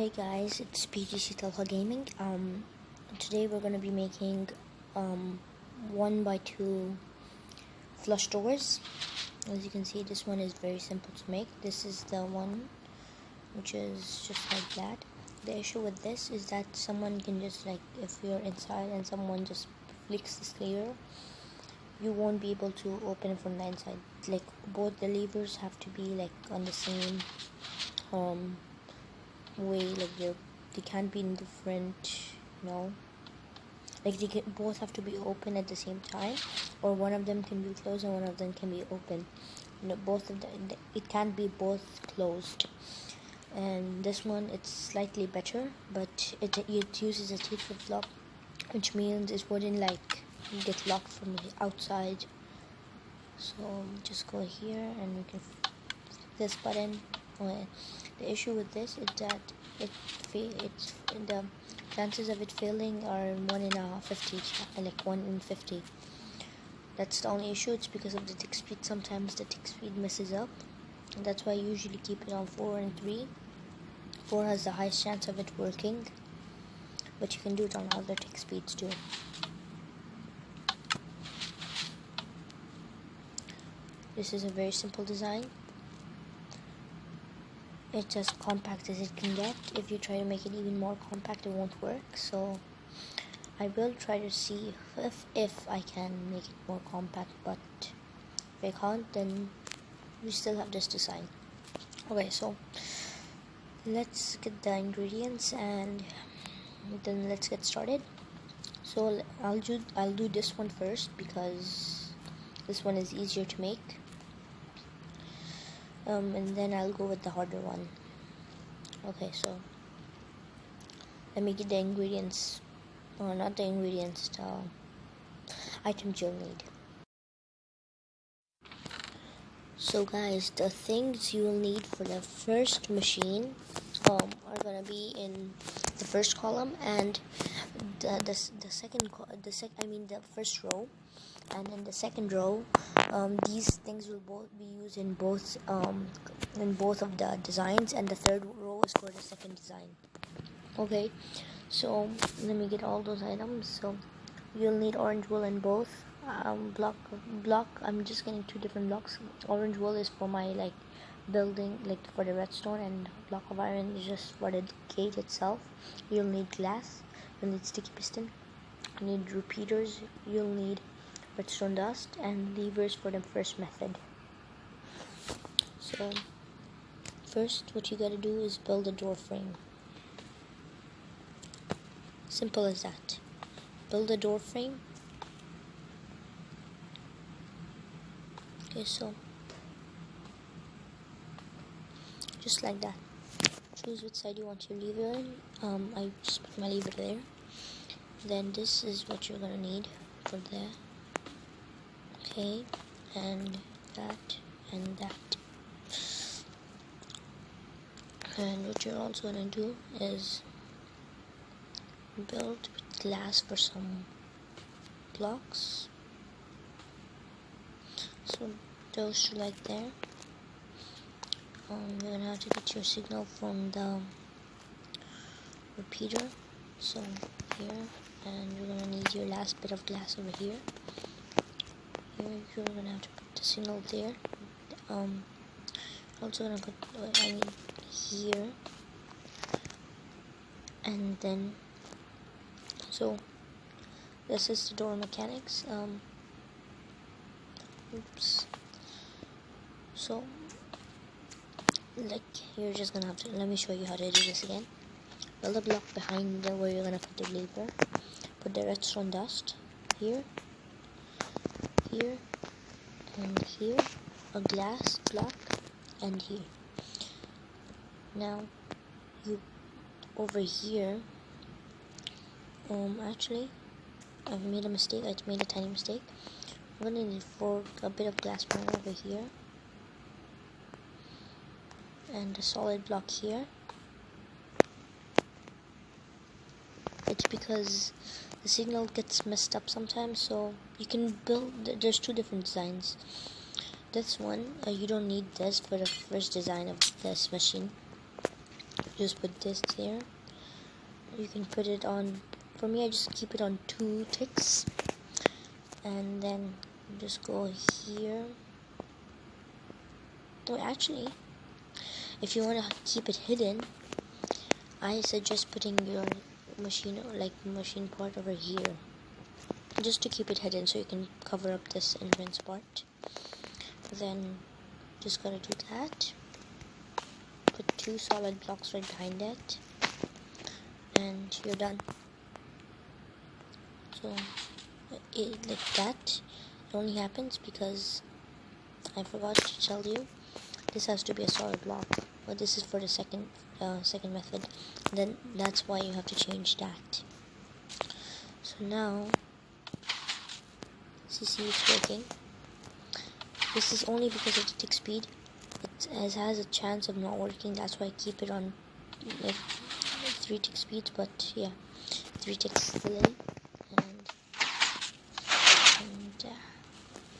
Hi guys, it's PGC Talha Gaming. Today we're gonna be making 1x2 flush doors. As you can see, this one is very simple to make. This is the one which is just like that. The issue with this is that someone can just, like, if you're inside and someone just flicks this lever, you won't be able to open it from the inside. Like, both the levers have to be like on the same way, like they can't be in different, like both have to be open at the same time, or one of them can be closed and one of them can be open. Both of them, it can't be both closed. And this one, it's slightly better, but it uses a T-flip lock, which means it wouldn't like get locked from the outside. So just go here and we can flip this button. The issue with this is that the chances of it failing are 1 in 50, like 1 in 50. That's the only issue. It's because of the tick speed. Sometimes the tick speed messes up, and that's why I usually keep it on 4 and 3. 4 has the highest chance of it working, but you can do it on other tick speeds too. This is a very simple design. It's as compact as it can get. If you try to make it even more compact, it won't work. So I will try to see if I can make it more compact, but if I can't, then we still have this design. Okay, so let's get the ingredients and then let's get started. So I'll do this one first because this one is easier to make. And then I'll go with the harder one. Okay, so let me get the ingredients, not the ingredients, the items you'll need. So guys, the things you'll need for the first machine are gonna be in the first column, and the first row, and in the second row, these things will both be used in both of the designs, and the third row is for the second design. Okay, so let me get all those items. So you'll need orange wool in both. Block. I'm just getting 2 different blocks. Orange wool is for my building, for the redstone, and block of iron is just for the gate itself. You'll need glass. You'll need sticky piston. You need repeaters. You'll need redstone dust and levers for the first method. So first, what you gotta do is build a door frame. Simple as that. Build a door frame. Okay, so just like that. Choose which side you want your lever in. I just put my lever there. Then this is what you're gonna need for there. Okay, and that and that. And what you're also gonna do is build with glass for some blocks. So those should like there. You're gonna have to get your signal from the repeater. So here, and you're gonna need your last bit of glass over here. Here you're gonna have to put the signal there. Also gonna put here, and then so this is the door mechanics. So you're just gonna have to, let me show you how to do this again. Build a block behind where you're gonna put the lever. Put the redstone dust here, and here. A glass block, and here. Now you over here. Actually, I've made a mistake. I made a tiny mistake. I'm gonna need a bit of glass more over here, and a solid block here. It's because the signal gets messed up sometimes, so you can build. There's 2 different designs. This one, you don't need this for the first design of this machine. just put this there. You can put it on, for me I just keep it on 2 ticks, and then just go here. Oh, actually, if you want to keep it hidden, I suggest putting your machine part over here, just to keep it hidden, so you can cover up this entrance part. Then just gotta do that. Put 2 solid blocks right behind it, and you're done. So like that. It only happens because I forgot to tell you, this has to be a solid block. But this is for the second method. Then that's why you have to change that. So now, see it's working. This is only because of the tick speed. It has a chance of not working. That's why I keep it on like 3 tick speeds. But yeah, 3 ticks delay. And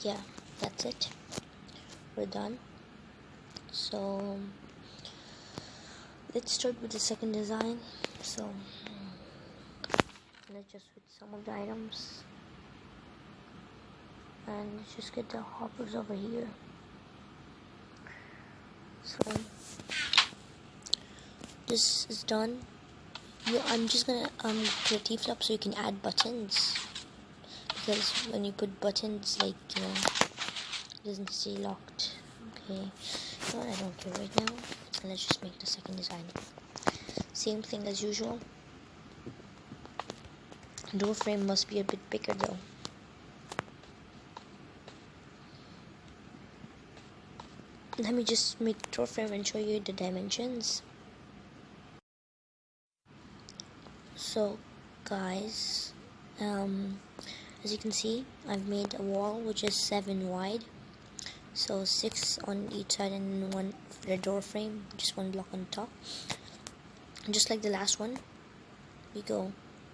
yeah, that's it. We're done. So let's start with the second design. So let's just switch some of the items, and let's just get the hoppers over here. So this is done. I'm just gonna put a T-flap so you can add buttons, because when you put buttons, like, you know, it doesn't stay locked. Okay, no, I don't care right now. And let's just make the second design. Same thing as usual. Door frame must be a bit bigger though. Let me just make door frame and show you the dimensions. So guys, as you can see, I've made a wall which is 7 wide. So 6 on each side, and 1 for the door frame, just 1 block on top. And just like the last one, we go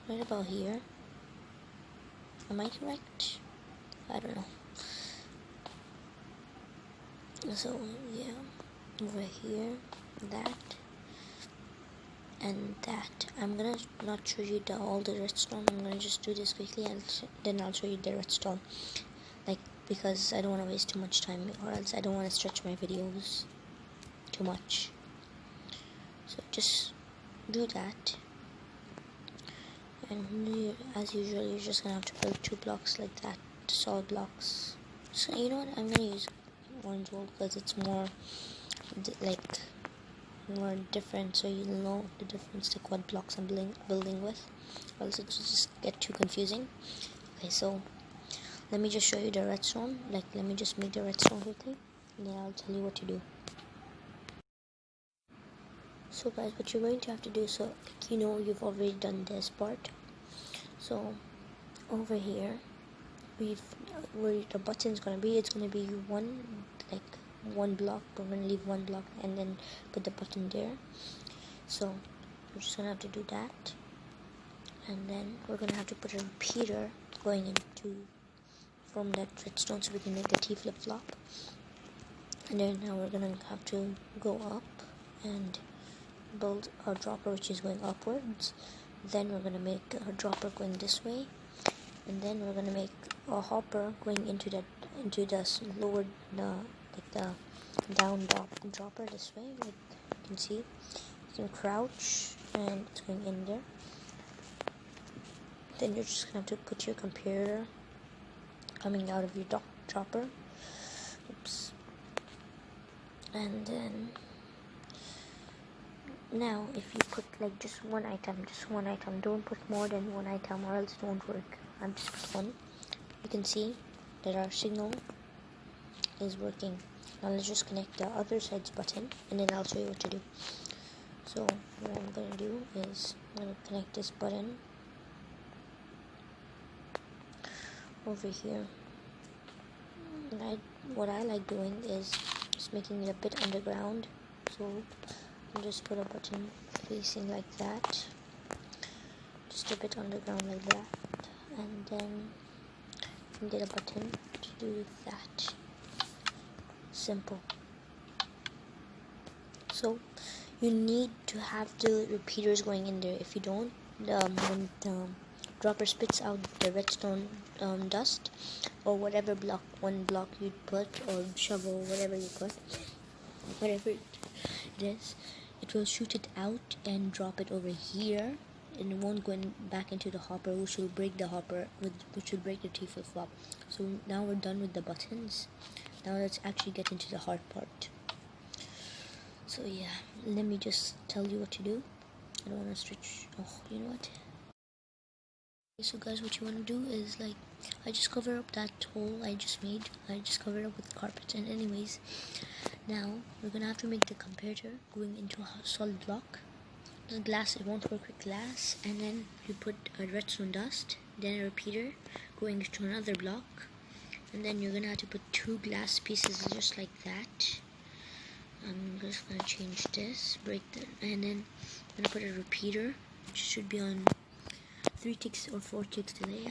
right about here. Am I correct? I don't know. So yeah, over here, that and that. I'm gonna not show you all the redstone. I'm gonna just do this quickly, and then I'll show you the redstone. Like, because I don't want to waste too much time, or else I don't want to stretch my videos too much. So just do that, and as usual, you're just gonna have to build 2 blocks like that, solid blocks. So you know what, I'm gonna use orange wool because it's more more different, so you'll know the difference to what blocks I'm building with, or else it'll just get too confusing. Okay, so let me just show you the redstone. Let me just make the redstone quickly, and then I'll tell you what to do. So guys, what you're going to have to do, so you know you've already done this part. So over here, where the button's gonna be, it's gonna be one block. We're gonna leave 1 block and then put the button there. So we're just gonna have to do that, and then we're gonna have to put a repeater going into from that redstone so we can make the T flip-flop. And then now we're gonna have to go up and build a dropper which is going upwards. Then we're gonna make a dropper going this way, and then we're gonna make a hopper going into the lower the down dropper this way. Like you can see, you can crouch and it's going in there. Then you're just gonna have to put your computer coming out of your dropper. Oops. And then now if you put like just one item, don't put more than 1 item, or else it won't work. I'm just put 1. You can see that our signal is working. Now let's just connect the other side's button, and then I'll show you what to do. So what I'm gonna do is I'm gonna connect this button over here. And what I like doing is just making it a bit underground. So I'll just put a button facing like that, just a bit underground like that, and then get a button to do that. Simple. So you need to have the repeaters going in there. If you don't, when the dropper spits out the redstone dust or whatever one block you put, or shovel, whatever you put, whatever it is, it will shoot it out and drop it over here, and it won't go back into the hopper, which will break the hopper, which will break the T flip-flop. So now we're done with the buttons. Now let's actually get into the hard part. So yeah, let me just tell you what to do. I don't want to stretch. Oh, you know what? Okay, so guys, what you want to do is, like, I just cover up that hole I just made. I just covered up with carpet. And anyways, now we're gonna have to make the comparator going into a solid block. The glass, it won't work with glass. And then you put a redstone dust, then a repeater going into another block, and then you're gonna have to put 2 glass pieces just like that. I'm just gonna change this, break that, and then I'm gonna put a repeater, which should be on 3 ticks or 4 ticks delay.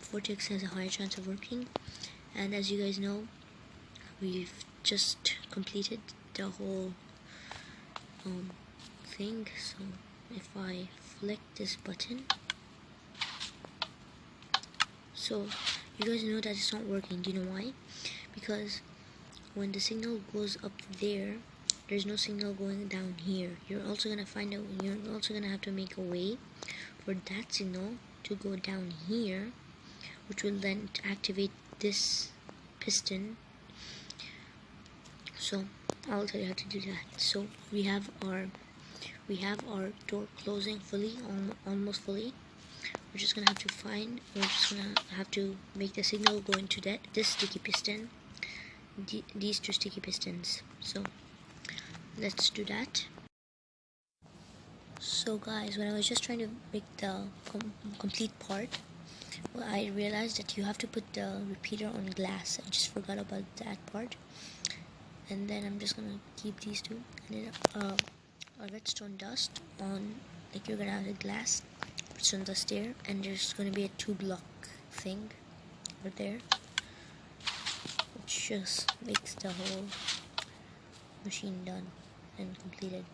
4 ticks has a higher chance of working. And as you guys know, we've just completed the whole thing. So if I flick this button, so you guys know that it's not working. Do you know why? Because when the signal goes up there's no signal going down here. You're also gonna have to make a way for that signal to go down here, which will then activate this piston. So I'll tell you how to do that. So we have our door closing fully, almost fully. We're just gonna have to make the signal go into this sticky piston, these 2 sticky pistons. So let's do that. So guys, when I was just trying to make the complete part, well, I realized that you have to put the repeater on glass. I just forgot about that part. And then I'm just gonna keep these 2, and then a redstone dust on, like, you're gonna have the glass redstone dust there, and there's gonna be a 2 block thing over there, which just makes the whole machine done and completed.